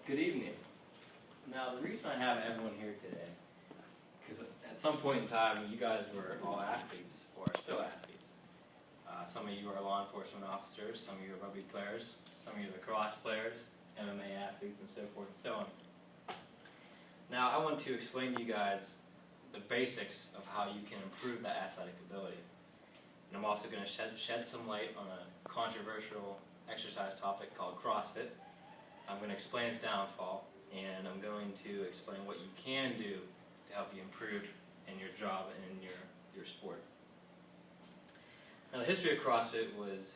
Good evening. Now, the reason I have everyone here today, because at some point in time, you guys were all athletes, or are still athletes. Some of you are law enforcement officers, some of you are rugby players, some of you are lacrosse players, MMA athletes, and so forth and so on. Now, I want to explain to you guys the basics of how you can improve that athletic ability. And I'm also going to shed some light on a controversial exercise topic called CrossFit. I'm going to explain its downfall, and I'm going to explain what you can do to help you improve in your job and in your sport. Now, the history of CrossFit was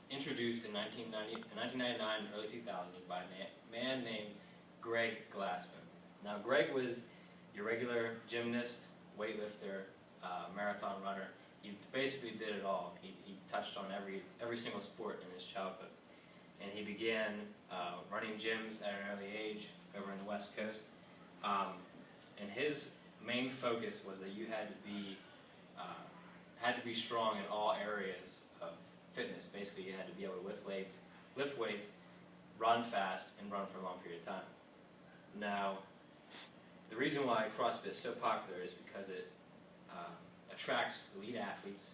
introduced in 1999 and early 2000s by a man named Greg Glassman. Now, Greg was your regular gymnast, weightlifter, marathon runner. He basically did it all. He touched on every single sport in his childhood. And he began running gyms at an early age over in the West Coast. And his main focus was that you had to be strong in all areas of fitness. Basically, you had to be able to lift weights, run fast, and run for a long period of time. Now, the reason why CrossFit is so popular is because it attracts elite athletes,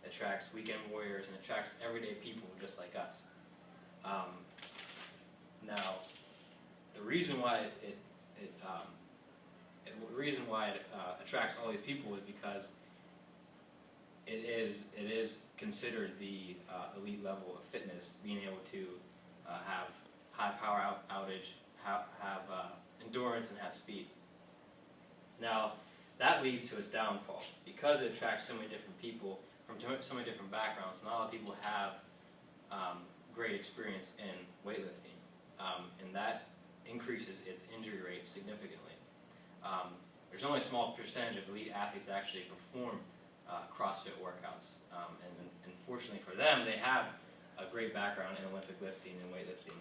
attracts weekend warriors, and attracts everyday people just like us. Now, the reason why it attracts all these people is because it is considered the elite level of fitness, being able to have high power outage, have endurance, and have speed. Now, that leads to its downfall. Because it attracts so many different people from so many different backgrounds, not a lot of people have great experience in weightlifting, and that increases its injury rate significantly. There's only a small percentage of elite athletes that actually perform CrossFit workouts, and unfortunately for them, they have a great background in Olympic lifting and weightlifting.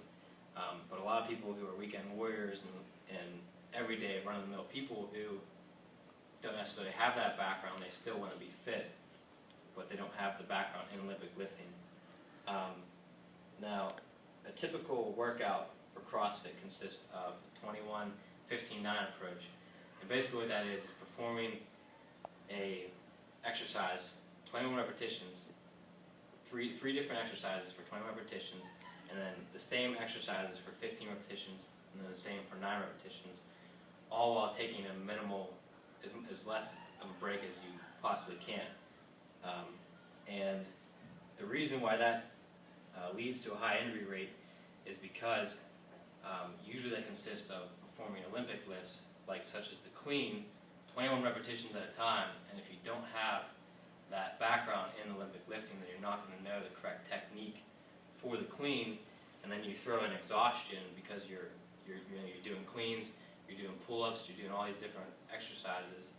But a lot of people who are weekend warriors and everyday run-of-the-mill people who don't necessarily have that background, they still want to be fit, but they don't have the background in Olympic lifting. Now, a typical workout for CrossFit consists of a 21-15-9 approach. And basically what that is performing a exercise, 21 repetitions, three different exercises for 21 repetitions, and then the same exercises for 15 repetitions, and then the same for 9 repetitions, all while taking a minimal, as less of a break as you possibly can. And the reason why that leads to a high injury rate is because usually that consists of performing Olympic lifts, such as the clean, 21 repetitions at a time, and if you don't have that background in Olympic lifting, then you're not going to know the correct technique for the clean, and then you throw in exhaustion because you're doing cleans, you're doing pull-ups, you're doing all these different exercises,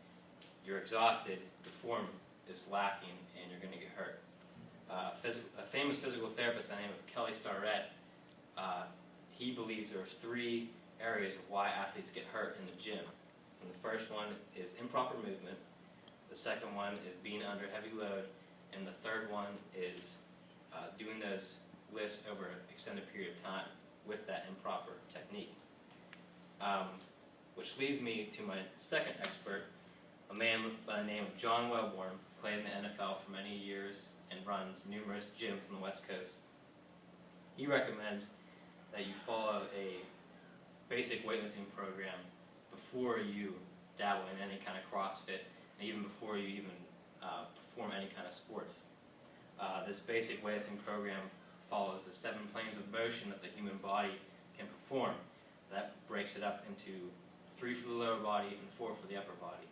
you're exhausted, the form is lacking, and you're going to get hurt. A famous physical therapist by the name of Kelly Starrett, he believes there's 3 areas of why athletes get hurt in the gym. And the first one is improper movement, the second one is being under heavy load, and the third one is doing those lifts over an extended period of time with that improper technique. Which leads me to my second expert, a man by the name of John Wellborn, played in the NFL for many years and runs numerous gyms on the West Coast. He recommends that you follow a basic weightlifting program before you dabble in any kind of CrossFit, and even before you even perform any kind of sports. This basic weightlifting program follows the 7 planes of motion that the human body can perform. That breaks it up into 3 for the lower body and 4 for the upper body.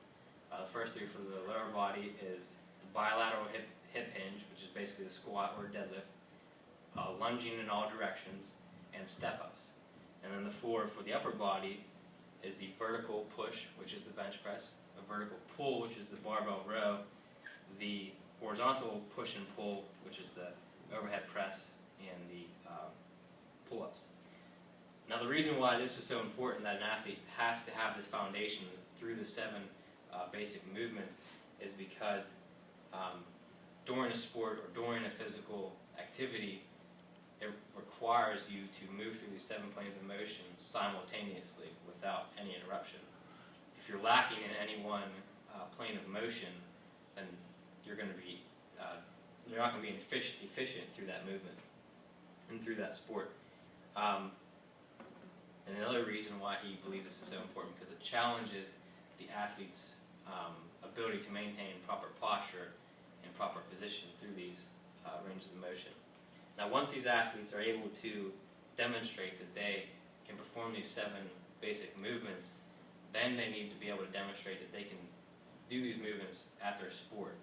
The first 3 for the lower body is the bilateral hip hinge, which is basically the squat or deadlift, lunging in all directions, and step-ups. And then the 4 for the upper body is the vertical push, which is the bench press, the vertical pull, which is the barbell row, the horizontal push and pull, which is the overhead press, and the pull-ups. Now, the reason why this is so important that an athlete has to have this foundation through the 7 basic movements is because during a sport or during a physical activity, it requires requires you to move through these 7 planes of motion simultaneously without any interruption. If you're lacking in any one plane of motion, then you're going to be you're not going to be efficient through that movement and through that sport. And another reason why he believes this is so important, because it challenges the athlete's ability to maintain proper posture and proper position through these ranges of motion. Now, once these athletes are able to demonstrate that they can perform these 7 basic movements, then they need to be able to demonstrate that they can do these movements at their sport.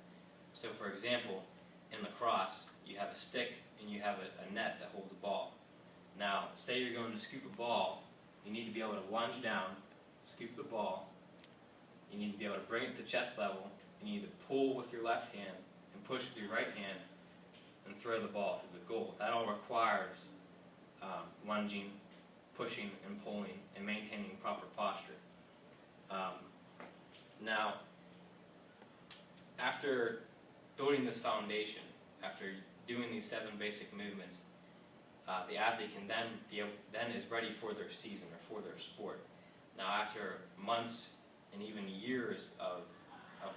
So, for example, in lacrosse, you have a stick and you have a net that holds a ball. Now, say you're going to scoop a ball, you need to be able to lunge down, scoop the ball, you need to be able to bring it to chest level, and you need to pull with your left hand and push with your right hand and throw the ball through the goal. That all requires lunging, pushing, and pulling, and maintaining proper posture. Now, after building this foundation, after doing these 7 basic movements, the athlete can then is ready for their season or for their sport. Now, after months and even years of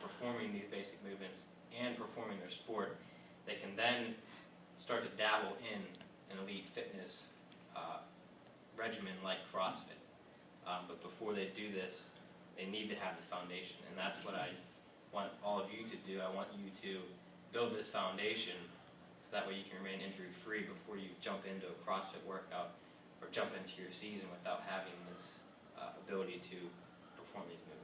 performing these basic movements and performing their sport, they can then start to dabble in an elite fitness regimen like CrossFit. But before they do this, they need to have this foundation, and that's what I want all of you to do. I want you to build this foundation so that way you can remain injury-free before you jump into a CrossFit workout or jump into your season without having this ability to perform these movements.